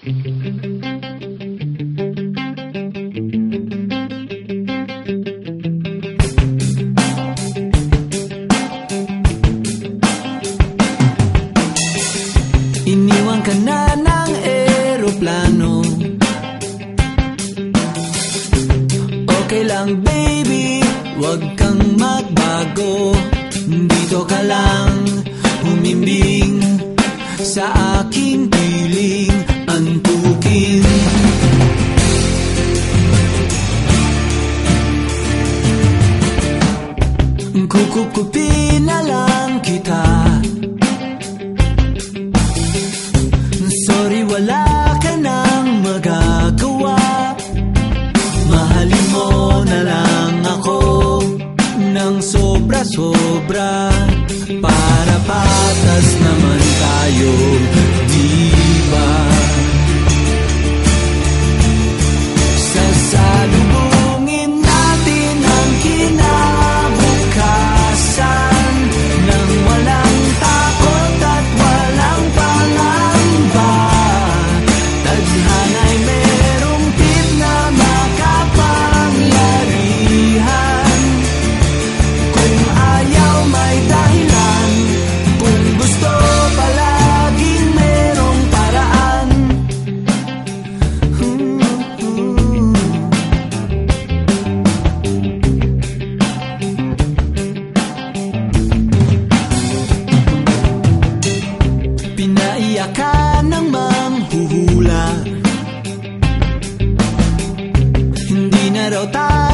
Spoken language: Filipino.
Iniwan ka na ng eroplano. Okay lang baby, wag kang magbago. Dito ka lang humimbing sa aking piling antukin. Kukupin na lang kita. Sorry, wala ka nang magagawa. Mahalin mo na lang ako ng sobra-sobra, para patas naman tayo, diba? Sasalubungin natin ang kinabukasan nang walang takot at walang pangamba. Tadhana'y merong tip na makapangyarihan. Kung ayaw may dahilan, kung gusto palaging merong paraan. Pinaiyak ka ng manghuhula. Hindi na raw tayo